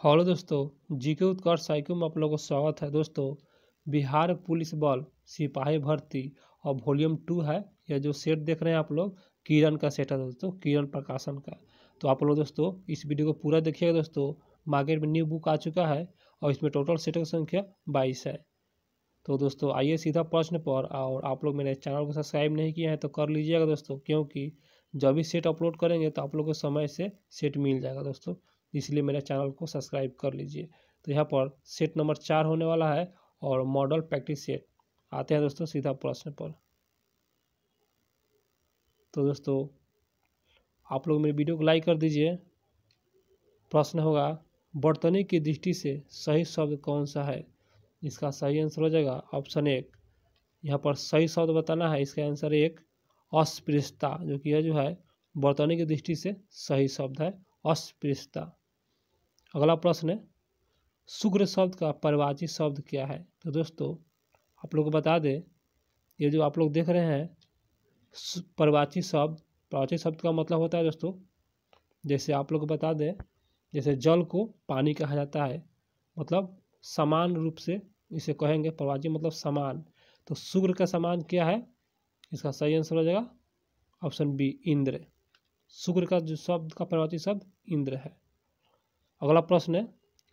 Hello दोस्तों, GK उत्कर्ष cycle में आप लोगों को स्वागत है। दोस्तों, बिहार पुलिस बल सिपाही भर्ती और वॉल्यूम 2 है। यह जो सेट देख रहे हैं आप लोग, किरण का सेट है दोस्तों, किरण प्रकाशन का। तो आप लोग दोस्तों इस वीडियो को पूरा देखिएगा। दोस्तों मार्केट में न्यू बुक आ चुका है और इसमें टोटल सेट की संख्या 22 है। तो दोस्तों आइए सीधा प्रश्न पर। और आप लोग मेरे चैनल को सब्सक्राइब नहीं किए हैं तो कर लीजिएगा दोस्तों, क्योंकि जब भी सेट अपलोड करेंगे तो आप लोग को समय से सेट मिल जाएगा दोस्तों, इसलिए मेरे चैनल को सब्सक्राइब कर लीजिए। तो यहाँ पर सेट नंबर 4 होने वाला है और मॉडल प्रैक्टिस सेट। आते हैं दोस्तों सीधा प्रश्न पर। तो दोस्तों आप लोग मेरे वीडियो को लाइक कर दीजिए। प्रश्न होगा, बर्तनी की दृष्टि से सही शब्द कौन सा है? इसका सही आंसर हो जाएगा ऑप्शन 1। यहाँ पर सही शब्द बताना है। इसका आंसर 1 अस्पृश्यता, जो कि यह जो है बर्तनी की दृष्टि से सही शब्द है, अस्पृश्यता। अगला प्रश्न है, शुक्र शब्द का परिभाषित शब्द क्या है? तो दोस्तों आप लोग को बता दें, ये जो आप लोग देख रहे हैं परिभाषित शब्द का मतलब होता है दोस्तों, जैसे आप लोग को बता दें, जैसे जल को पानी कहा जाता है, मतलब समान रूप से इसे कहेंगे परिभाषित मतलब समान। तो शुक्र का समान क्या है? इसका सही आंसर हो जाएगा ऑप्शन बी इंद्र। शुक्र का जो शब्द का परिभाषित शब्द इंद्र है। अगला प्रश्न है,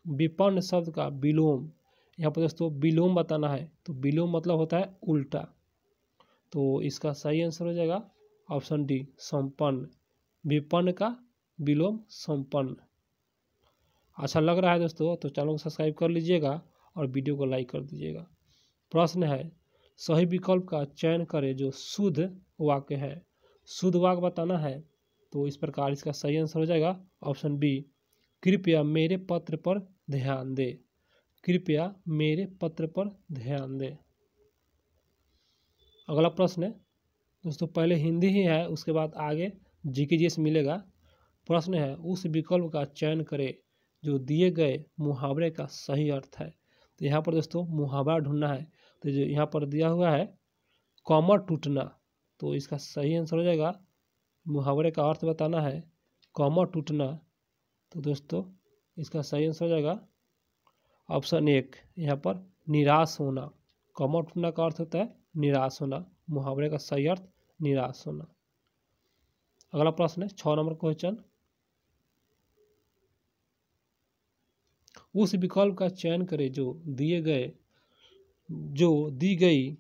विपन्न शब्द का विलोम। यहाँ पर दोस्तों विलोम बताना है। तो विलोम मतलब होता है उल्टा। तो इसका सही आंसर हो जाएगा ऑप्शन डी संपन्न। विपन्न का विलोम संपन्न। अच्छा लग रहा है दोस्तों तो चैनल को सब्सक्राइब कर लीजिएगा और वीडियो को लाइक कर दीजिएगा। प्रश्न है, सही विकल्प का चयन करें जो शुद्ध वाक्य है। शुद्ध वाक्य बताना है। तो इस प्रकार इसका सही आंसर हो जाएगा ऑप्शन बी, कृपया मेरे पत्र पर ध्यान दे। कृपया मेरे पत्र पर ध्यान दे। अगला प्रश्न है दोस्तों, पहले हिंदी ही है, उसके बाद आगे जीके मिलेगा। प्रश्न है, उस विकल्प का चयन करें जो दिए गए मुहावरे का सही अर्थ है। तो यहाँ पर दोस्तों मुहावरा ढूंढना है। तो जो यहाँ पर दिया हुआ है कमर टूटना, तो इसका सही आंसर हो जाएगा, मुहावरे का अर्थ बताना है कमर टूटना। तो दोस्तों इसका सही आंसर हो जाएगा ऑप्शन 1, यहाँ पर निराश होना। कमर टूटना का अर्थ होता है निराश होना। मुहावरे का सही अर्थ निराश होना। अगला प्रश्न है 6 नंबर क्वेश्चन, उस विकल्प का चयन करें जो दी गई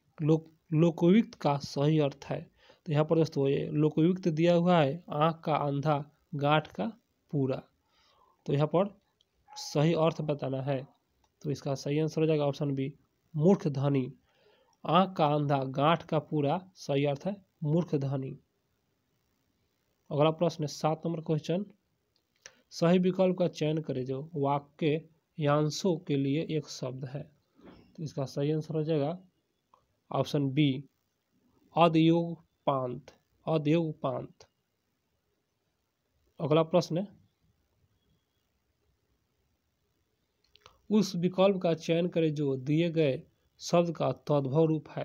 लोकोयुक्त का सही अर्थ है। तो यहाँ पर दोस्तों ये लोकोयुक्त दिया हुआ है आँख का अंधा गांठ का पूरा। तो यहाँ पर सही अर्थ बताना है। तो इसका सही आंसर हो जाएगा ऑप्शन बी मूर्ख धनी। आँख का अंधा गांठ का पूरा सही अर्थ है मूर्ख धनी। अगला प्रश्न है 7 नंबर क्वेश्चन, सही विकल्प का चयन करें जो वाक्य यांशों के लिए एक शब्द है। तो इसका सही आंसर हो जाएगा ऑप्शन बी अदयोगपांत। अदयोगपांत। अगला प्रश्न है, उस विकल्प का चयन करें जो दिए गए शब्द का तद्भव रूप है।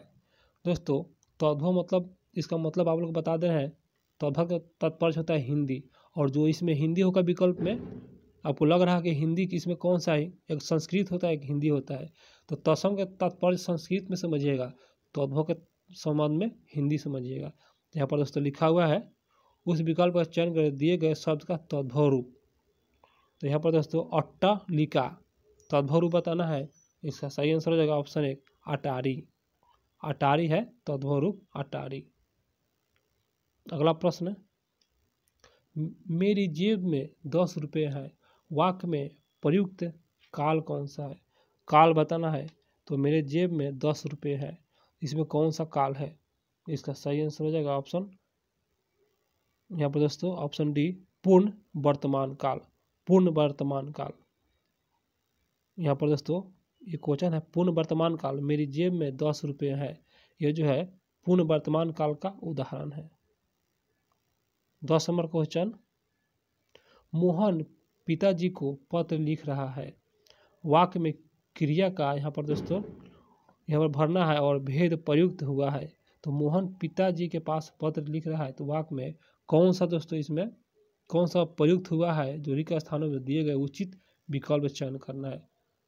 दोस्तों तद्भव मतलब इसका मतलब आप लोग बता दे रहे हैं, तद्भव का तात्पर्य होता है हिंदी, और जो इसमें हिंदी होगा विकल्प में, आपको लग रहा है कि हिंदी की इसमें कौन सा है, एक संस्कृत होता है एक हिंदी होता है। तो तत्सम का तात्पर्य संस्कृत में समझिएगा, तद्भव के संबंध में हिंदी समझिएगा। यहाँ पर दोस्तों लिखा हुआ है उस विकल्प का चयन कर दिए गए शब्द का तद्भव रूप। तो यहाँ पर दोस्तों अट्टालिका तद्भव रूप बताना है। इसका सही आंसर हो जाएगा ऑप्शन 1 अटारी। अटारी है तद्भव रूप अटारी। अगला प्रश्न, मेरी जेब में 10 रुपये है, वाक्य में प्रयुक्त काल कौन सा है? काल बताना है। तो मेरे जेब में 10 रुपये है, इसमें कौन सा काल है? इसका सही आंसर हो जाएगा ऑप्शन, यहाँ पर दोस्तों ऑप्शन डी पूर्ण वर्तमान काल। पूर्ण वर्तमान काल। यहाँ पर दोस्तों ये क्वेश्चन है पूर्ण वर्तमान काल, मेरी जेब में 10 रुपये है, यह जो है पूर्ण वर्तमान काल का उदाहरण है। 10 नंबर क्वेश्चन, मोहन पिताजी को पत्र लिख रहा है, वाक्य में क्रिया का यहाँ पर दोस्तों यहाँ पर भरना है और भेद प्रयुक्त हुआ है। तो मोहन पिताजी के पास पत्र लिख रहा है, तो वाक्य में कौन सा दोस्तों इसमें कौन सा प्रयुक्त हुआ है जो रिक्त स्थानों में दिए गए उचित विकल्प चयन करना है।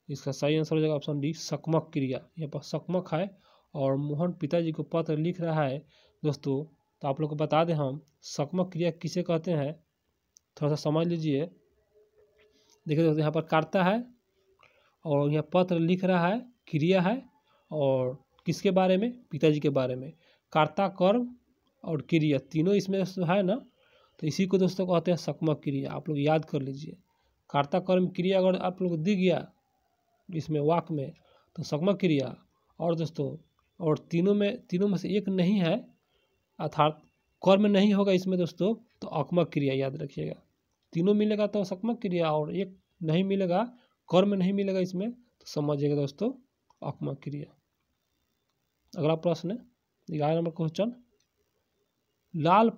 इसका सही आंसर हो जाएगा ऑप्शन डी सकमक क्रिया। यहाँ पर सकमक है और मोहन पिताजी को पत्र लिख रहा है दोस्तों। तो आप लोग को बता दें हम सकमक क्रिया किसे कहते हैं, थोड़ा सा समझ लीजिए। देखिए दोस्तों यहाँ पर कर्ता है और यहाँ पत्र लिख रहा है, क्रिया है और किसके बारे में, पिताजी के बारे में। कर्ता कर्म और क्रिया तीनों इसमें है ना, तो इसी को दोस्तों कहते हैं सकमक क्रिया। आप लोग याद कर लीजिए, कर्ता कर्म क्रिया अगर आप लोग दिख गया इसमें वाक्य में तो सकमक क्रिया। और दोस्तों और तीनों में से एक नहीं है, अर्थात कर्म नहीं होगा इसमें दोस्तों, तो अकमक क्रिया याद रखिएगा। तीनों मिलेगा तो सकमक क्रिया और एक नहीं मिलेगा, कर्म नहीं मिलेगा इसमें, तो समझिएगा दोस्तों अकमक क्रिया। अगला प्रश्न 11 नंबर क्वेश्चन, लाल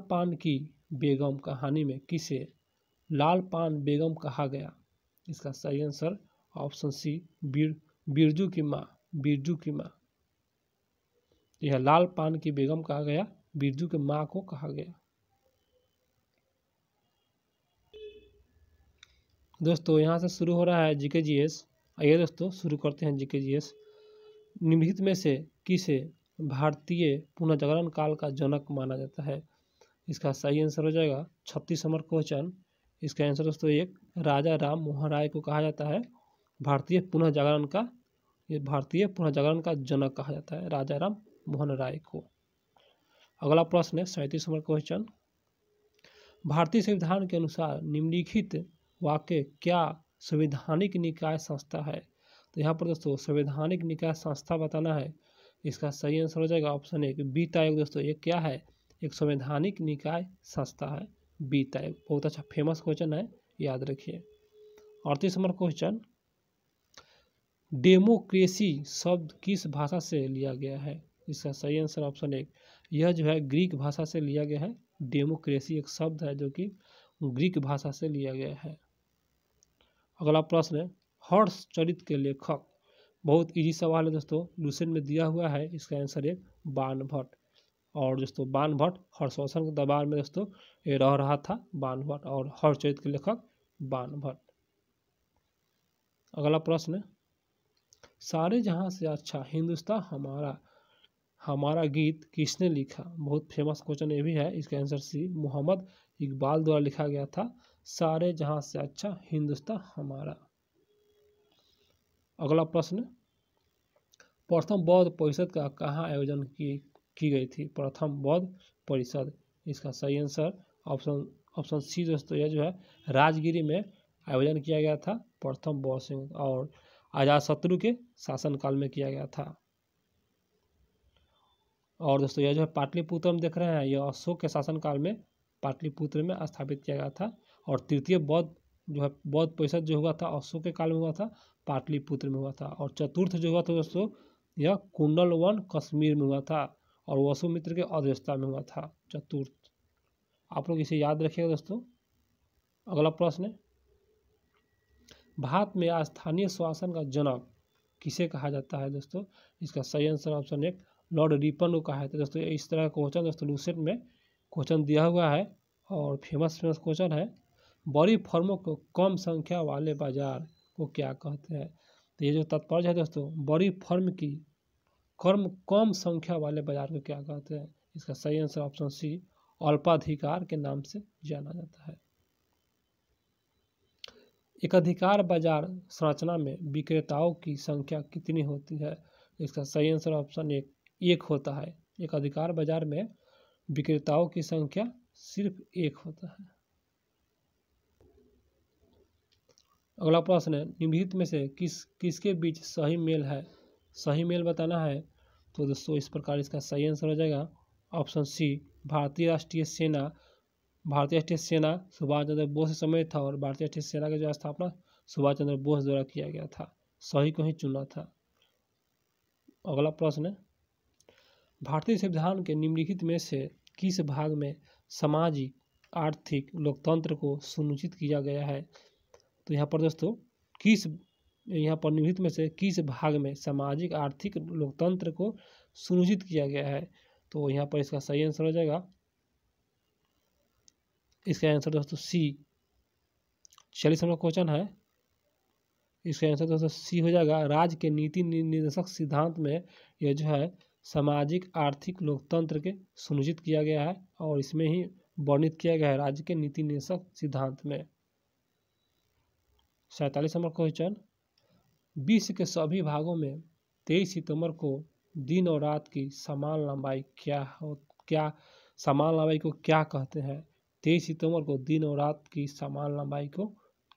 पान की बेगम कहानी में किसे लाल पान बेगम कहा गया। इसका सही आंसर ऑप्शन सी बिरजू की माँ। बिरजू की माँ, यह लाल पान की बेगम कहा गया, बिरजू की माँ को कहा गया। दोस्तों यहाँ से शुरू हो रहा है जीके जीएस। आइए दोस्तों शुरू करते हैं जीके जीएस। निम्नलिखित में से किसे भारतीय पुनर्जागरण काल का जनक माना जाता है। इसका सही आंसर हो जाएगा 36 नंबर क्वेश्चन। इसका आंसर दोस्तों एक राजा राम मोहन राय को कहा जाता है भारतीय पुनर्जागरण का, ये भारतीय पुनर्जागरण का जनक कहा जाता है राजा राम मोहन राय को। अगला प्रश्न है 37 नंबर क्वेश्चन, भारतीय संविधान के अनुसार निम्नलिखित वाक्य क्या संवैधानिक निकाय संस्था है। तो यहाँ पर दोस्तों संवैधानिक निकाय संस्था बताना है। इसका सही आंसर हो जाएगा ऑप्शन एक वित्त आयोग। दोस्तों ये क्या है, एक संवैधानिक निकाय संस्था है वित्त आयोग। बहुत अच्छा फेमस क्वेश्चन है, याद रखिए। 38 नंबर क्वेश्चन, डेमोक्रेसी शब्द किस भाषा से लिया गया है। इसका सही आंसर ऑप्शन एक, यह जो है ग्रीक भाषा से लिया गया है। डेमोक्रेसी एक शब्द है जो कि ग्रीक भाषा से लिया गया है। अगला प्रश्न है हर्षचरित के लेखक। बहुत इजी सवाल है दोस्तों, लुसेंट में दिया हुआ है। इसका आंसर एक बाणभट्ट। और दोस्तों बाणभट्ट हर्षवर्धन के दरबार में दोस्तों ये रह रहा था बाणभट्ट, और हर्षचरित के लेखक बाणभट्ट। अगला प्रश्न, सारे जहां से अच्छा हिंदुस्तान हमारा हमारा गीत किसने लिखा। बहुत फेमस क्वेश्चन ये भी है। इसका आंसर सी मोहम्मद इकबाल द्वारा लिखा गया था सारे जहां से अच्छा हिंदुस्तान हमारा। अगला प्रश्न, प्रथम बौद्ध परिषद का कहाँ आयोजन की गई थी। प्रथम बौद्ध परिषद, इसका सही आंसर ऑप्शन सी दोस्तों यह जो है राजगिरी में आयोजन किया गया था प्रथम बौद्ध सिंह, और अजातशत्रु के शासनकाल में किया गया था। और दोस्तों यह जो है पाटलिपुत्र में देख रहे हैं, यह अशोक के शासनकाल में पाटलिपुत्र में स्थापित किया गया था। और तृतीय बौद्ध जो है बौद्ध परिषद जो हुआ था अशोक के काल में हुआ था, पाटलिपुत्र में हुआ था। और चतुर्थ जो हुआ था दोस्तों यह कुंडलवन कश्मीर में हुआ था, और वसुमित्र के अध्यक्षता में हुआ था चतुर्थ। आप लोग इसे याद रखिएगा दोस्तों। अगला प्रश्न, भारत में स्थानीय शासन का जनक किसे कहा जाता है दोस्तों। इसका सही आंसर ऑप्शन एक लॉर्ड रिपन को कहा जाता है। दोस्तों इस तरह का क्वेश्चन दोस्तों लूसेंट में क्वेश्चन दिया हुआ है और फेमस क्वेश्चन है। बड़ी फर्मों को कम संख्या वाले बाजार को क्या कहते हैं। तो ये जो तात्पर्य है दोस्तों बड़ी फर्म की कम संख्या वाले बाजार को क्या कहते हैं। इसका सही आंसर ऑप्शन सी अल्पाधिकार के नाम से जाना जाता है। एक अधिकार बाजार संरचना में विक्रेताओं की संख्या कितनी होती है। इसका सही आंसर ऑप्शन एक होता है। एक अधिकार बाजार में विक्रेताओं की संख्या सिर्फ एक होता है। अगला प्रश्न है निम्नलिखित में से किसके बीच सही मेल है। सही मेल बताना है। तो दोस्तों इस प्रकार इसका सही आंसर हो जाएगा ऑप्शन सी भारतीय राष्ट्रीय सेना सुभाष चंद्र बोस से सम्मिलित था, और भारतीय राष्ट्रीय सेना की जो स्थापना सुभाष चंद्र बोस द्वारा किया गया था। सही को ही चुना था। अगला प्रश्न, भारतीय संविधान के निम्नलिखित में से किस भाग में सामाजिक आर्थिक लोकतंत्र को सुनिश्चित किया गया है। तो यहाँ पर दोस्तों निम्नलिखित में से किस भाग में सामाजिक आर्थिक लोकतंत्र को सुनिश्चित किया गया है। तो यहाँ पर इसका सही आंसर हो जाएगा, इसका आंसर दोस्तों सी 46 नंबर क्वेश्चन है, इसका आंसर दोस्तों सी हो जाएगा। राज्य के नीति निर्देशक सिद्धांत में यह जो है सामाजिक आर्थिक लोकतंत्र के सुनिश्चित किया गया है और इसमें ही वर्णित किया गया है राज्य के नीति निर्देशक सिद्धांत में। 47 नंबर क्वेश्चन, विश्व के सभी भागों में 23 सितंबर को दिन और रात की समान लंबाई समान लंबाई को क्या कहते हैं? 23 सितंबर को दिन और रात की समान लंबाई को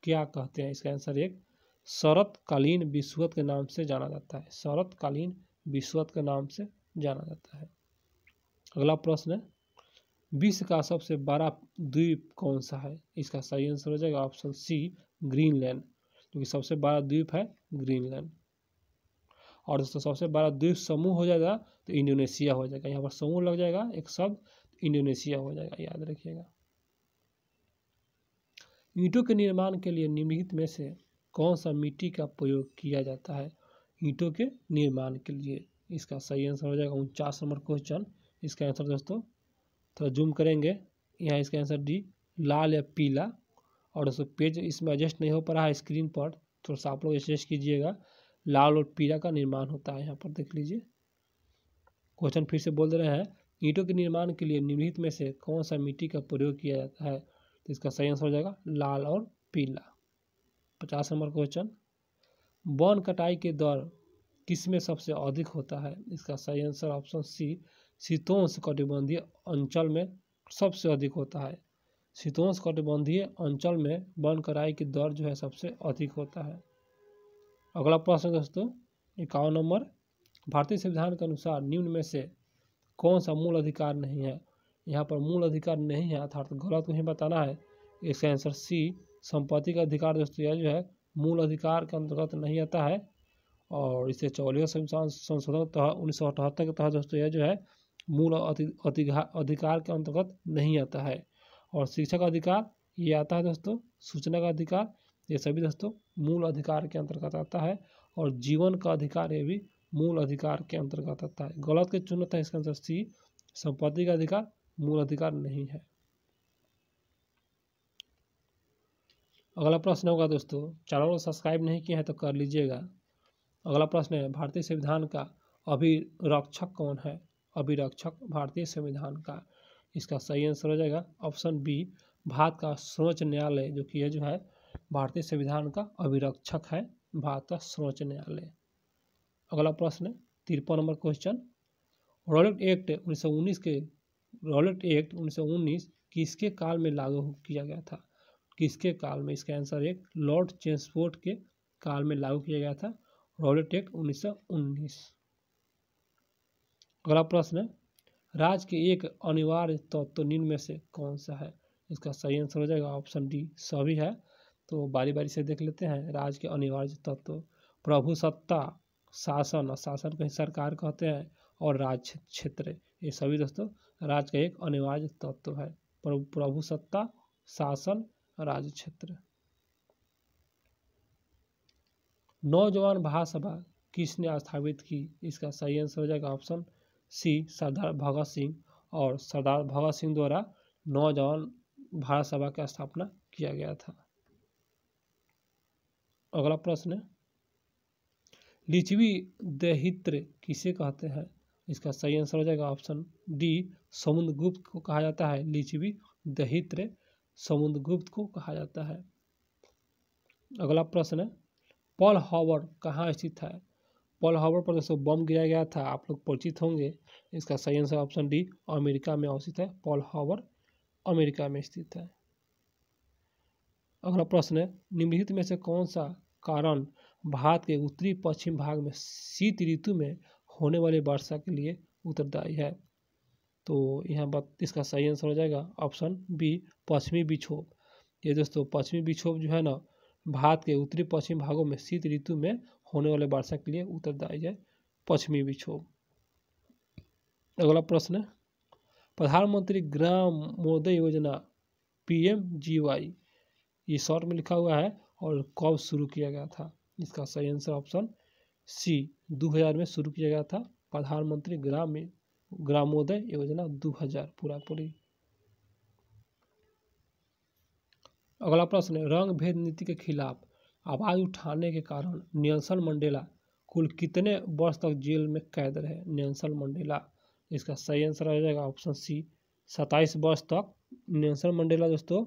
क्या कहते हैं? इसका आंसर एक शरतकालीन विषुवत के नाम से जाना जाता है। शरतकालीन विषुवत के नाम से जाना जाता है। अगला प्रश्न है, विश्व का सबसे बड़ा द्वीप कौन सा है? इसका सही आंसर हो जाएगा ऑप्शन सी ग्रीनलैंड, क्योंकि सबसे बड़ा द्वीप है ग्रीनलैंड। और दोस्तों सबसे बड़ा द्वीप समूह हो जाएगा तो इंडोनेशिया हो जाएगा। यहाँ पर समूह लग जाएगा एक शब्द, इंडोनेशिया हो जाएगा, याद रखिएगा। ईंटों के निर्माण के लिए निम्नलिखित में से कौन सा मिट्टी का प्रयोग किया जाता है? ईंटों के निर्माण के लिए इसका सही आंसर हो जाएगा 49 नंबर क्वेश्चन। इसका आंसर दोस्तों थोड़ा जूम करेंगे, यहाँ इसका आंसर डी लाल या पीला। और दोस्तों पेज इसमें एडजस्ट नहीं हो पा रहा है स्क्रीन पर, थोड़ा सा आप लोग एडजस्ट कीजिएगा। लाल और पीला का निर्माण होता है, यहाँ पर देख लीजिए। क्वेश्चन फिर से बोल दे रहे हैं, ईंटों के निर्माण के लिए निम्नलिखित में से कौन सा मिट्टी का प्रयोग किया जाता है? तो इसका सही आंसर हो जाएगा लाल और पीला। 50 नंबर क्वेश्चन, वन कटाई के दर किसमें सबसे अधिक होता है? इसका सही आंसर ऑप्शन सी शीतोष्णकटिबंधीय अंचल में सबसे अधिक होता है। शीतोष्णकटिबंधीय अंचल में वन कटाई की दर जो है सबसे अधिक होता है। अगला प्रश्न दोस्तों 51 नंबर, भारतीय संविधान के अनुसार निम्न में से कौन सा मूल अधिकार नहीं है? यहाँ पर मूल अधिकार नहीं है अर्थात गलत नहीं बताना है। इसका आंसर सी संपत्ति का अधिकार दोस्तों यह जो है मूल अधिकार के अंतर्गत नहीं आता है और इसे 44वें संविधान संशोधन 1978 के तहत दोस्तों यह जो है मूल अधिकार के अंतर्गत नहीं आता है। और शिक्षा का अधिकार ये आता है दोस्तों, सूचना का अधिकार ये सभी दोस्तों मूल अधिकार के अंतर्गत आता है और जीवन का अधिकार ये भी मूल अधिकार के अंतर्गत आता है। गलत के चुना था इसका आंसर सी संपत्ति का अधिकार मूल अधिकार नहीं है। अगला प्रश्न होगा दोस्तों, चैनल को सब्सक्राइब नहीं किए हैं तो कर लीजिएगा। अगला प्रश्न है, भारतीय संविधान का अभिरक्षक कौन है? अभिरक्षक भारतीय संविधान का, इसका सही आंसर हो जाएगा ऑप्शन बी भारत का सर्वोच्च न्यायालय, जो कि यह जो है भारतीय संविधान का अभिरक्षक है, भारत का सर्वोच्च न्यायालय। अगला प्रश्न 53 नंबर क्वेश्चन, रॉलेट एक्ट 1919 किसके काल में लागू किया गया था? किसके काल में? इसका आंसर एक लॉर्ड चेम्सफोर्ड के काल में लागू किया गया था रॉलेट एक्ट 1919। अगला प्रश्न, राज्य के एक अनिवार्य तत्व निम्न में से कौन सा है? इसका सही आंसर हो जाएगा ऑप्शन डी सभी है। तो बारी बारी से देख लेते हैं। राज्य के अनिवार्य तत्व प्रभुसत्ता, शासन, और शासन को सरकार कहते हैं, और राज्य क्षेत्र, ये सभी दोस्तों राज्य का एक अनिवार्य तत्व है। प्रभुसत्ता, शासन, राज्य क्षेत्र। नौजवान महासभा किसने स्थापित की? इसका सही आंसर हो जाएगा ऑप्शन सी सरदार भगत सिंह, और सरदार भगत सिंह द्वारा नौजवान भारत सभा का स्थापना किया गया था। अगला प्रश्न, लिच्छवी दहित्र किसे कहते हैं? इसका सही आंसर हो जाएगा ऑप्शन डी समुद्रगुप्त को कहा जाता है। लिच्छवी दहित्र समुद्रगुप्त को कहा जाता है। अगला प्रश्न, पर्ल हार्बर कहाँ स्थित है? पर्ल हार्बर पर दोस्तों बम गिराया गया था, आप लोग परिचित होंगे। इसका सही आंसर ऑप्शन डी अमेरिका में अवस्थित है। पर्ल हार्बर अमेरिका में स्थित है। अगला प्रश्न, निम्नलिखित में से कौन सा कारण भारत के उत्तरी पश्चिम भाग में शीत ऋतु में होने वाली वर्षा के लिए उत्तरदायी है? तो यहाँ इसका सही आंसर हो जाएगा ऑप्शन बी पश्चिमी विक्षोभ। ये दोस्तों पश्चिमी विक्षोभ जो है ना भारत के उत्तरी पश्चिम भागों में शीत ऋतु में होने वाले वर्षा के लिए उत्तरदायी है पश्चिमी विक्षोभ। अगला प्रश्न, प्रधानमंत्री ग्रामोदय योजना PMGY ये शॉर्ट में लिखा हुआ है और कब शुरू किया गया था? इसका सही आंसर ऑप्शन सी 2000 में शुरू किया गया था। प्रधानमंत्री ग्रामोदय योजना 2000 पूरी। अगला प्रश्न है, रंग भेद नीति के खिलाफ आवाज उठाने के कारण नेल्सन मंडेला कुल कितने वर्ष तक जेल में कैद रहे? नेल्सन मंडेला, इसका सही आंसर आ जाएगा ऑप्शन सी 27 वर्ष तक नेल्सन मंडेला दोस्तों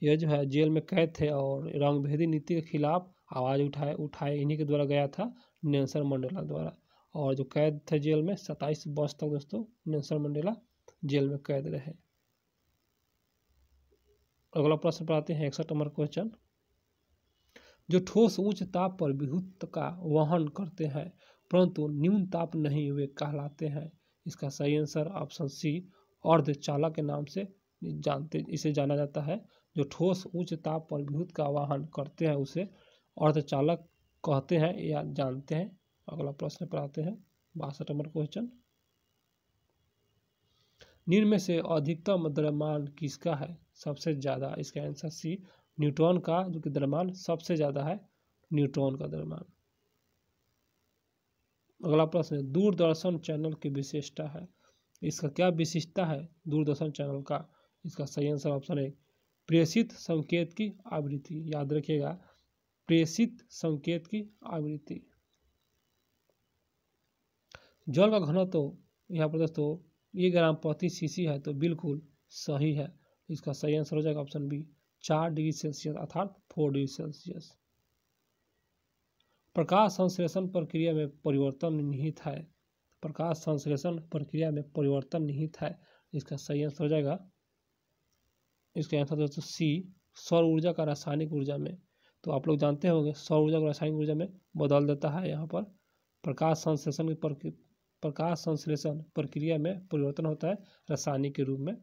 यह जो है जेल में कैद थे और रंग भेदी नीति के खिलाफ आवाज़ उठाए इन्हीं के द्वारा गया था, नेल्सन मंडेला द्वारा। और जो कैद थे जेल में 27 वर्ष तक दोस्तों नेल्सन मंडेला जेल में कैद रहे। अगला प्रश्न पर आते हैं 61 नंबर क्वेश्चन, जो ठोस उच्च ताप पर विद्युत का वहन करते हैं परंतु न्यून ताप नहीं वे कहलाते हैं? इसका सही आंसर ऑप्शन सी अर्धचालक के नाम से इसे जाना जाता है। जो ठोस उच्च ताप पर विद्युत का वहन करते हैं उसे अर्धचालक कहते हैं या जानते हैं। अगला प्रश्न पर आते हैं 62 नंबर क्वेश्चन, निम्न में से अधिकतम द्रव्यमान किसका है सबसे ज़्यादा? इसका आंसर सी न्यूट्रॉन का, जो कि द्रव्यमान सबसे ज़्यादा है न्यूट्रॉन का द्रव्यमान। अगला प्रश्न है, दूरदर्शन चैनल की विशेषता है, इसका क्या विशिष्टता है दूरदर्शन चैनल का? इसका सही आंसर ऑप्शन है प्रेषित संकेत की आवृत्ति। याद रखिएगा, प्रेषित संकेत की आवृत्ति। जल का घनत्व तो यहाँ पर दोस्तों 1 ग्राम प्रति सीसी है, तो बिल्कुल सही है। इसका सही आंसर हो जाएगा ऑप्शन बी 4 डिग्री सेल्सियस अर्थात 4 डिग्री सेल्सियस। प्रकाश संश्लेषण प्रक्रिया में परिवर्तन निहित है, प्रकाश संश्लेषण प्रक्रिया में परिवर्तन निहित है, इसका सही आंसर हो जाएगा, इसका आंसर दोस्तों सी सौर ऊर्जा का रासायनिक ऊर्जा में। तो आप लोग जानते होंगे सौर ऊर्जा को रासायनिक ऊर्जा में बदल देता है। यहाँ पर प्रकाश संश्लेषण प्रक्रिया में परिवर्तन होता है रासायनिक के रूप में,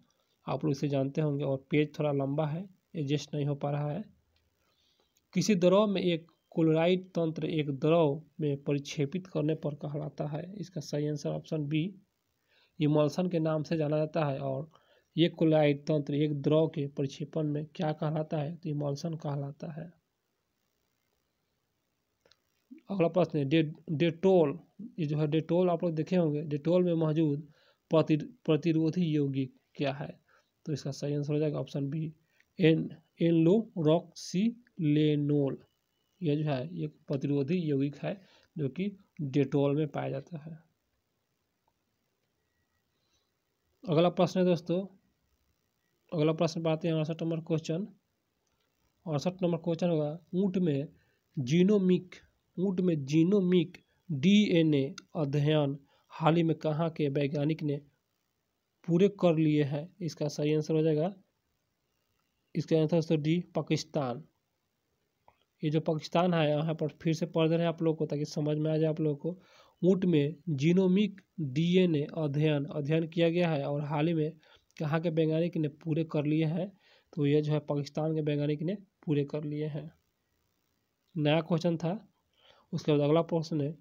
आप लोग इसे जानते होंगे। और पेज थोड़ा लंबा है, एडजस्ट नहीं हो पा रहा है। किसी द्रव में एक क्लोराइड तंत्र एक द्रव में परिक्षेपित करने पर कहलाता है? इसका सही आंसर ऑप्शन बी इमल्सन के नाम से जाना जाता है। और ये क्लोराइड तंत्र एक द्रव के परिक्षेपण में क्या कहलाता है? तो इमल्सन कहलाता है। अगला प्रश्न है, डेटोल, ये जो है डेटोल आप लोग देखे होंगे, डेटोल में मौजूद प्रतिरोधी यौगिक क्या है? तो इसका सही आंसर हो जाएगा ऑप्शन बी एनलोरॉक्सिलेनोल। यह जो है एक प्रतिरोधी यौगिक है जो कि डेटोल में पाया जाता है। अगला प्रश्न है दोस्तों, अगला प्रश्न पाते हैं 68 नंबर क्वेश्चन। 68 नंबर क्वेश्चन होगा, ऊँट में जीनोमिक डीएनए अध्ययन हाल ही में कहाँ के वैज्ञानिक ने पूरे कर लिए हैं? इसका सही आंसर हो जाएगा, इसका आंसर दोस्तों डी पाकिस्तान। ये जो पाकिस्तान है यहाँ पर फिर से पढ़ रहे हैं आप लोग को ताकि समझ में आ जाए आप लोगों को। ऊँट में जीनोमिक डीएनए अध्ययन किया गया है और हाल ही में कहाँ के वैज्ञानिक ने पूरे कर लिए हैं? तो यह जो है पाकिस्तान के वैज्ञानिक ने पूरे कर लिए हैं। नया क्वेश्चन था। उसके बाद अगला प्रश्न है,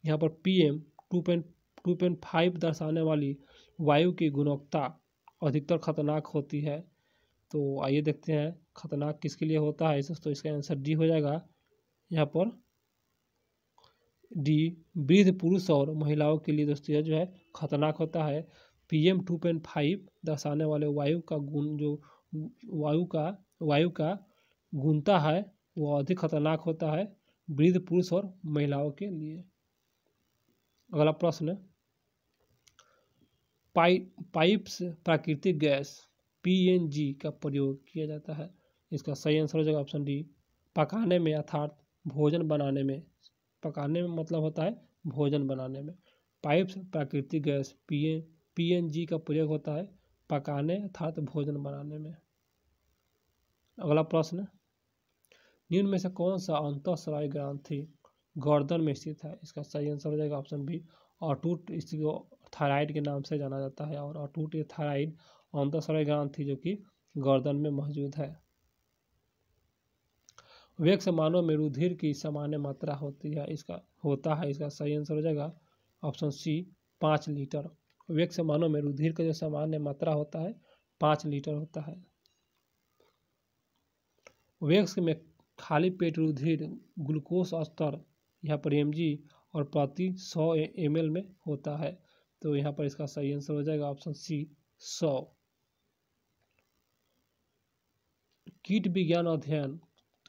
यहाँ पर PM 2.5 दर्शाने वाली वायु की गुणवत्ता अधिकतर खतरनाक होती है। तो आइए देखते हैं खतरनाक किसके लिए होता है। तो इसका आंसर डी हो जाएगा, यहाँ पर डी वृद्ध पुरुष और महिलाओं के लिए दोस्तों यह जो है खतरनाक होता है। PM 2.5 दर्शाने वाले वायु का गुण जो वायु का गुणता है वो अधिक खतरनाक होता है वृद्ध पुरुष और महिलाओं के लिए। अगला प्रश्न, पाइप्स प्राकृतिक गैस PNG का प्रयोग किया जाता है। इसका सही आंसर हो जाएगा ऑप्शन डी पकाने में अर्थात भोजन बनाने में। पकाने में मतलब होता है भोजन बनाने में। पाइप्स प्राकृतिक गैस PNG का प्रयोग होता है पकाने अर्थात भोजन बनाने में। अगला प्रश्न, निम्न में से कौन सा अंतःस्रावी ग्रंथि गर्दन में स्थित है? इसका सही आंसर हो जाएगा ऑप्शन बी अटूट, इसको थायराइड के नाम से जाना जाता है। और अटूट ये थायराइड अंतःस्रावी ग्रंथि जो कि गर्दन में मौजूद है। वेग से मानव में रुधिर की सामान्य मात्रा इसका सही आंसर हो जाएगा ऑप्शन सी 5 लीटर। वेग से मानव में रुधिर का जो सामान्य मात्रा होता है 5 लीटर होता है। वेग में खाली पेट रुधिर ग्लूकोज स्तर यहाँ पर mg और प्रति 100 ml में होता है। तो यहाँ पर इसका सही आंसर हो जाएगा ऑप्शन सी 100। कीट विज्ञान अध्ययन,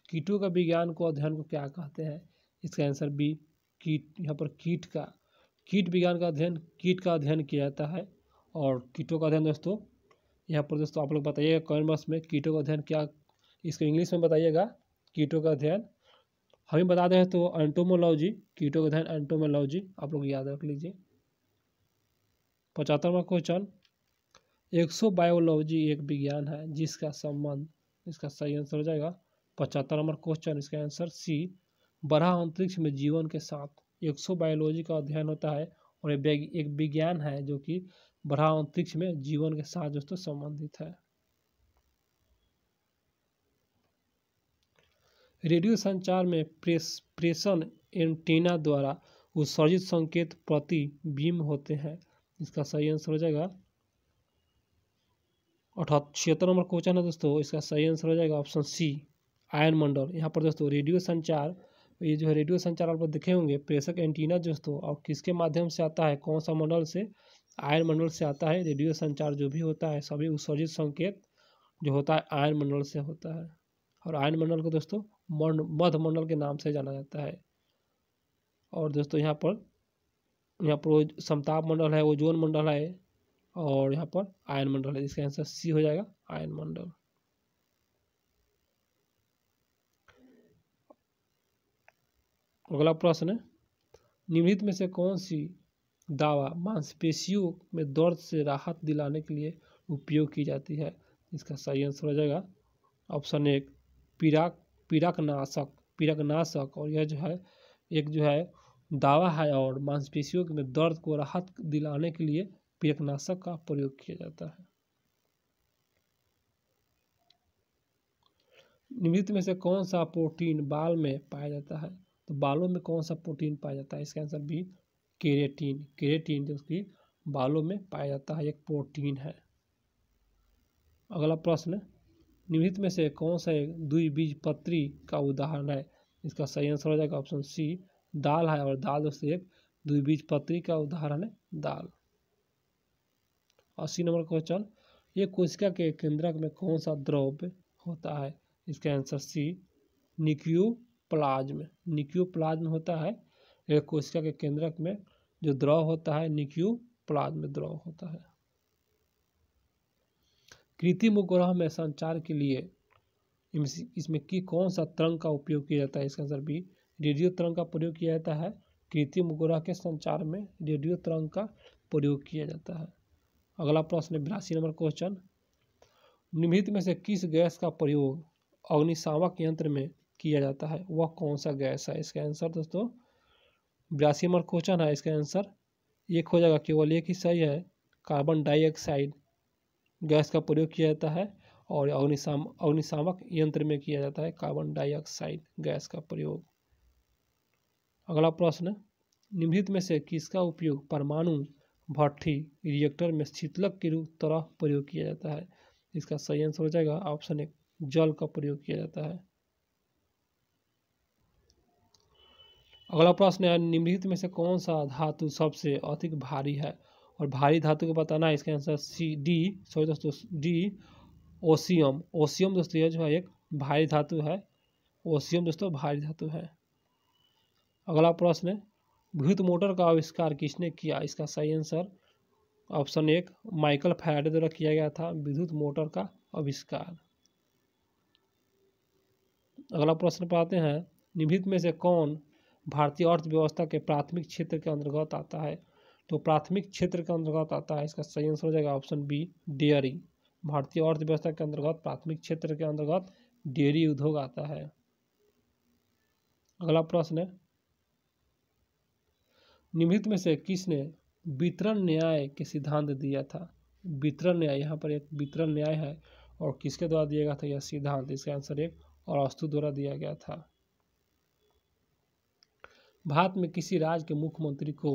कीटों का विज्ञान को अध्ययन को क्या कहते हैं? इसका आंसर बी कीट। यहाँ पर कीट विज्ञान का अध्ययन, कीट का अध्ययन किया जाता है। और कीटों का अध्ययन दोस्तों, यहाँ पर दोस्तों आप लोग बताइएगा कमेंट बॉक्स में कीटों का अध्ययन क्या, इसको इंग्लिश में बताइएगा कीटों का अध्ययन। हमें बता दें तो एंटोमोलॉजी, कीटों का अध्ययन एंटोमोलॉजी, आप लोग याद रख लीजिए। 75वां क्वेश्चन, एक्सोबायोलॉजी एक विज्ञान है जिसका संबंध, इसका सही आंसर हो जाएगा 75 नंबर क्वेश्चन, इसका आंसर सी बड़ा अंतरिक्ष में जीवन के साथ एक्सोबायोलॉजी का अध्ययन होता है। और एक विज्ञान है जो कि बड़ा अंतरिक्ष में जीवन के साथ दोस्तों संबंधित है। रेडियो संचार में प्रेषण एंटीना द्वारा उत्सर्जित संकेत प्रतिबिंब होते हैं। इसका सही आंसर हो जाएगा 76 नंबर क्वेश्चन है दोस्तों, इसका सही आंसर हो जाएगा ऑप्शन सी आयन मंडल। यहाँ पर दोस्तों रेडियो संचार, ये जो है रेडियो संचार आप लोग देखे होंगे प्रेषक एंटीना दोस्तों, और किसके माध्यम से आता है, कौन सा मंडल से, आयन मंडल से आता है। रेडियो संचार जो भी होता है सभी उत्सर्जित संकेत जो होता है आयन मंडल से होता है। और आयन मंडल को दोस्तों मध्य मंडल के नाम से जाना जाता है। और दोस्तों यहाँ पर समताप मंडल है, ओजोन मंडल है, और यहाँ पर आयन मंडल है। इसका आंसर सी हो जाएगा आयन मंडल। अगला प्रश्न है, निम्नलिखित में से कौन सी दवा मांसपेशियों में दर्द से राहत दिलाने के लिए उपयोग की जाती है? इसका सही आंसर हो जाएगा ऑप्शन एक पीड़कनाशक। और यह जो है एक जो है दवा है और मांसपेशियों में दर्द को राहत दिलाने के लिए पीड़कनाशक का प्रयोग किया जाता है। निम्नलिखित में से कौन सा प्रोटीन बाल में पाया जाता है? तो बालों में कौन सा प्रोटीन पाया जाता है? इसका आंसर बी केरेटिन जो कि बालों में पाया जाता है, एक प्रोटीन है। अगला प्रश्न, निम्नलिखित में से कौन सा एक द्विबीजपत्री का उदाहरण है? इसका सही आंसर हो जाएगा ऑप्शन सी दाल है। और दाल दोस्तों एक द्विबीजपत्री का उदाहरण है, दाल। 80 नंबर क्वेश्चन, ये कोशिका के केंद्रक में कौन सा द्रव्य होता है? इसका आंसर सी निक्योप्लाज्म होता है। एक कोशिका के केंद्रक में जो द्रव होता है निक्योप्लाज्म द्रव होता है। कृत्रिम उपग्रह में संचार के लिए इसमें की कौन सा तरंग का उपयोग किया जाता है? इसका आंसर बी रेडियो तरंग का प्रयोग किया जाता है। कृत्रिम उपग्रह के संचार में रेडियो तरंग का प्रयोग किया जाता है। अगला प्रश्न 82 नंबर क्वेश्चन, निम्नलिखित में से किस गैस का प्रयोग अग्निशामक यंत्र में किया जाता है? वह कौन सा गैस है? इसका आंसर दोस्तों 82 नंबर क्वेश्चन है, इसका आंसर एक हो जाएगा, केवल एक ही सही है। कार्बन डाइऑक्साइड गैस का प्रयोग किया जाता है और अग्निशामक यंत्र में किया जाता है कार्बन डाइऑक्साइड गैस का प्रयोग। अगला प्रश्न, निम्नलिखित में से किसका उपयोग परमाणु भट्ठी रिएक्टर में शीतलक के तरह प्रयोग किया जाता है? इसका सही आंसर हो जाएगा ऑप्शन एक जल का प्रयोग किया जाता है। अगला प्रश्न है, निम्नलिखित में से कौन सा धातु सबसे अधिक भारी है? और भारी धातु को बताना है। इसका आंसर डी ओसियम दोस्तों, यह जो है एक भारी धातु है। ओसियम दोस्तों भारी धातु है। अगला प्रश्न है, विद्युत मोटर का आविष्कार किसने किया? इसका सही आंसर ऑप्शन एक माइकल फैराडे द्वारा किया गया था विद्युत मोटर का आविष्कार। अगला प्रश्न पाते हैं, निम्नलिखित में से कौन भारतीय अर्थव्यवस्था के प्राथमिक क्षेत्र के अंतर्गत आता है? तो प्राथमिक क्षेत्र के अंतर्गत आता है, इसका सही आंसर हो जाएगा ऑप्शन बी डेयरी। भारतीय अर्थव्यवस्था के अंतर्गत प्राथमिक क्षेत्र के अंतर्गत डेयरी उद्योग आता है। अगला प्रश्न है, निम्नलिखित में से किसने वितरण न्याय के सिद्धांत दिया था? वितरण न्याय, यहाँ पर एक वितरण न्याय है और किसके द्वारा दिया गया था यह सिद्धांत? इसका आंसर एक अरस्तु द्वारा दिया गया था। भारत में किसी राज्य के मुख्यमंत्री को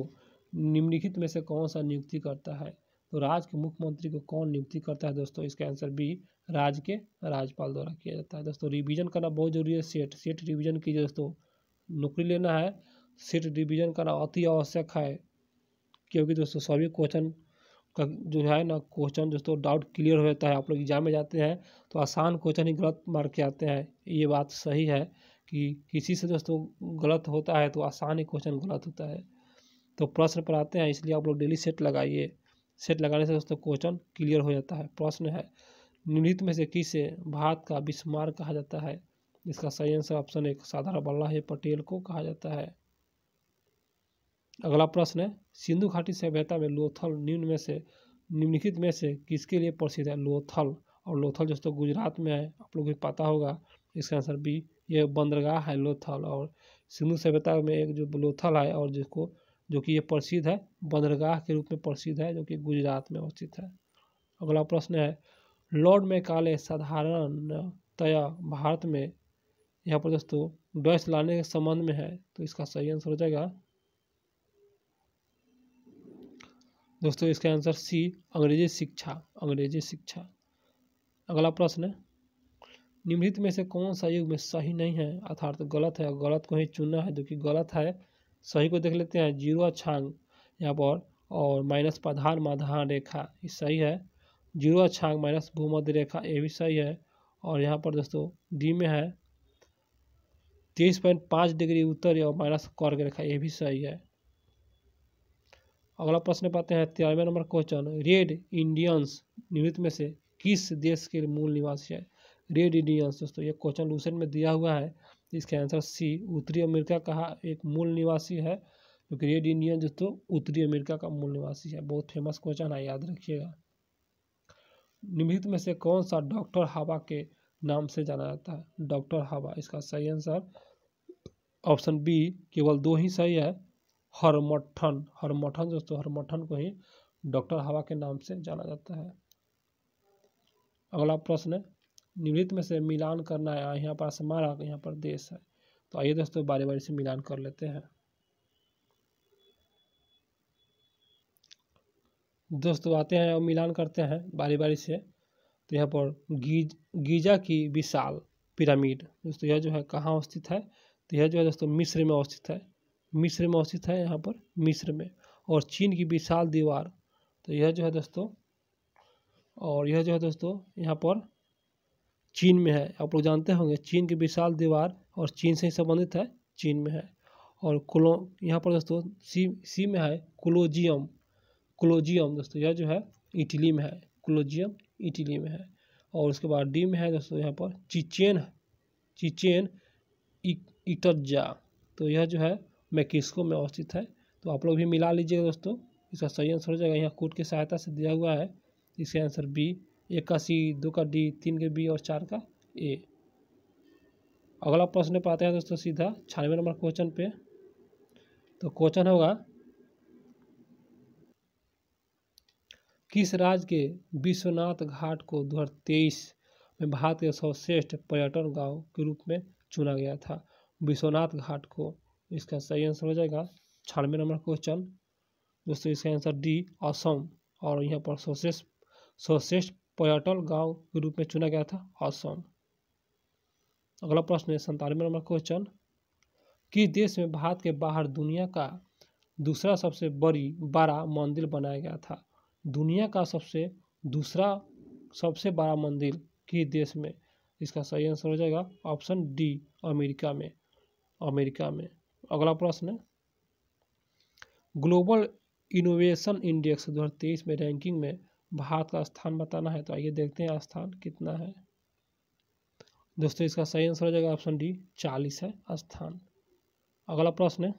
निम्नलिखित में से कौन सा नियुक्ति करता है? तो राज्य के मुख्यमंत्री को कौन नियुक्ति करता है दोस्तों? इसका आंसर बी राज्य के राज्यपाल द्वारा किया जाता है। दोस्तों रिवीजन करना बहुत जरूरी है। सेट रिवीजन कीजिए दोस्तों, नौकरी लेना है, सेट रिवीजन करना अति आवश्यक है, क्योंकि दोस्तों सभी क्वेश्चन का जो है ना क्वेश्चन दोस्तों डाउट क्लियर हो जाता है। आप लोग एग्जाम में जाते हैं तो आसान क्वेश्चन ही गलत मार के आते हैं, ये बात सही है कि किसी से दोस्तों गलत होता है तो आसान ही क्वेश्चन गलत होता है। तो प्रश्न पर आते हैं, इसलिए आप लोग डेली सेट लगाइए। सेट लगाने से दोस्तों क्वेश्चन क्लियर हो जाता है। प्रश्न है, निम्नलिखित में से किसे भारत का बिस्मार्क कहा जाता है? इसका सही आंसर ऑप्शन 1 सरदार वल्लभ भाई पटेल को कहा जाता है। अगला प्रश्न है, सिंधु घाटी सभ्यता में लोथल निम्नलिखित में से किसके लिए प्रसिद्ध है? लोथल, और लोथल दोस्तों गुजरात में है, आप लोग को पता होगा। इसका आंसर बी, ये बंदरगाह है लोथल। और सिंधु सभ्यता में एक जो लोथल है और जो कि ये प्रसिद्ध है, बंदरगाह के रूप में प्रसिद्ध है, जो कि गुजरात में अवस्थित है। अगला प्रश्न है, लॉर्ड मैकाले साधारणतया भारत में, यहाँ पर दोस्तों डैश लाने के संबंध में है, तो इसका सही आंसर हो जाएगा दोस्तों इसका आंसर सी, अंग्रेजी शिक्षा। अगला प्रश्न है, निम्नलिखित में से कौन सा युग में सही नहीं है अर्थात गलत है? गलत को ही चुनना है, जो कि गलत है। सही को देख लेते हैं, जीरो अक्षांग यहाँ पर और माइनस प्रधान माधान रेखा, ये सही है। जीरो अक्षांग माइनस भूमध्य रेखा, ये भी सही है। और यहाँ पर दोस्तों डी में है 23.5 डिग्री उत्तर और माइनस कर्क रेखा, ये भी सही है। अगला प्रश्न पाते हैं 13वें नंबर क्वेश्चन, रेड इंडियंस निम्नलिखित में से किस देश के मूल निवासी है? रेड इंडियंस दोस्तों ये क्वेश्चन लूसेंट में दिया हुआ है, इसका आंसर सी, उत्तरी अमेरिका का एक मूल निवासी है, क्योंकि रेड इंडियन दोस्तों उत्तरी अमेरिका का मूल निवासी है। बहुत फेमस क्वेश्चन है, याद रखिएगा। निम्नलिखित में से कौन सा डॉक्टर हवा के नाम से जाना जाता है? डॉक्टर हवा, इसका सही आंसर ऑप्शन बी, केवल 2 ही सही है। हरमठन दोस्तों, हरमठन को ही डॉक्टर हवा के नाम से जाना जाता है। अगला प्रश्न, निम्नलिखित में से मिलान करना है, यहाँ पर स्मारक, यहाँ पर देश है। तो आइए दोस्तों बारी बारी से मिलान कर लेते हैं। दोस्तों आते हैं और मिलान करते हैं बारी बारी से। तो यहाँ पर गीजा की विशाल पिरामिड दोस्तों, यह जो है कहाँ अवस्थित है? तो यह जो है दोस्तों मिस्र में अवस्थित है, यहाँ पर मिस्र में। और चीन की विशाल दीवार, तो यह जो है दोस्तों, और यह जो है दोस्तों यहाँ पर चीन में है। आप लोग जानते होंगे चीन की विशाल दीवार और चीन से ही संबंधित है, चीन में है। और यहाँ पर दोस्तों सी में है कोलोजियम दोस्तों, यह जो है इटली में है, कोलोजियम इटली में है। और उसके बाद डी में है दोस्तों यहाँ पर चिचेन इटजा, तो यह जो है मैक्सिको में अवस्थित है। तो आप लोग भी मिला लीजिएगा दोस्तों, इसका सही आंसर हो जाएगा, यहाँ कोड की सहायता से दिया हुआ है। इसका आंसर बी, 1 का सी, 2 का डी, 3 का बी और 4 का ए। अगला प्रश्न पाते हैं दोस्तों सीधा 96वें नंबर क्वेश्चन पे। तो क्वेश्चन होगा, किस राज्य के विश्वनाथ घाट को 2023 में भारत के सर्वश्रेष्ठ पर्यटन गांव के रूप में चुना गया था? विश्वनाथ घाट को, इसका सही आंसर हो जाएगा 96वें नंबर क्वेश्चन दोस्तों, इसका आंसर डी, असम। और यहाँ पर सर्वश्रेष्ठ पर्यटन गांव के रूप में चुना गया था असम। अगला प्रश्न है 97वें नंबर क्वेश्चन, किस देश में भारत के बाहर दुनिया का दूसरा सबसे बड़ा मंदिर बनाया गया था? दुनिया का दूसरा सबसे बड़ा मंदिर किस देश में? इसका सही आंसर हो जाएगा ऑप्शन डी, अमेरिका में। अगला प्रश्न, ग्लोबल इनोवेशन इंडेक्स 2023 में रैंकिंग में भारत का स्थान बताना है। तो आइए देखते हैं स्थान कितना है दोस्तों, इसका सही आंसर हो जाएगा ऑप्शन डी, 40 है स्थान। अगला प्रश्न,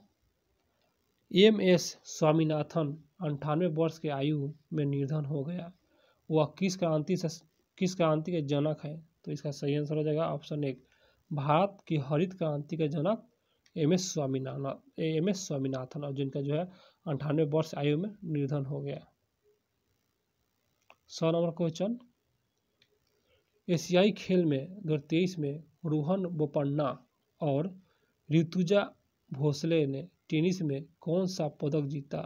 एम.एस. स्वामीनाथन 98 वर्ष की आयु में निधन हो गया, वह किस क्रांति के जनक है? तो इसका सही आंसर हो जाएगा ऑप्शन 1, भारत की हरित क्रांति के जनक एम.एस. स्वामीनाथन, और जिनका जो है 98 वर्ष आयु में निधन हो गया। 100 नंबर क्वेश्चन, एशियाई खेल में 2023 में रोहन बोपन्ना और ऋतुजा भोसले ने टेनिस में कौन सा पदक जीता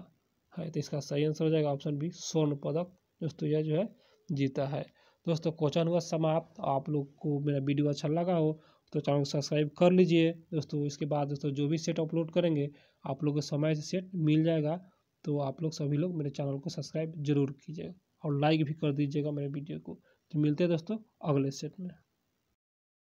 है? तो इसका सही आंसर हो जाएगा ऑप्शन बी, स्वर्ण पदक दोस्तों यह जो है जीता है। दोस्तों क्वेश्चन हुआ समाप्त। आप लोग को मेरा वीडियो अच्छा लगा हो तो चैनल को सब्सक्राइब कर लीजिए दोस्तों। इसके बाद दोस्तों जो भी सेट अपलोड करेंगे आप लोग को समय से सेट मिल जाएगा। तो आप लोग सभी लोग मेरे चैनल को सब्सक्राइब जरूर कीजिएगा और लाइक भी कर दीजिएगा मेरे वीडियो को। तो मिलते हैं दोस्तों अगले सेट में।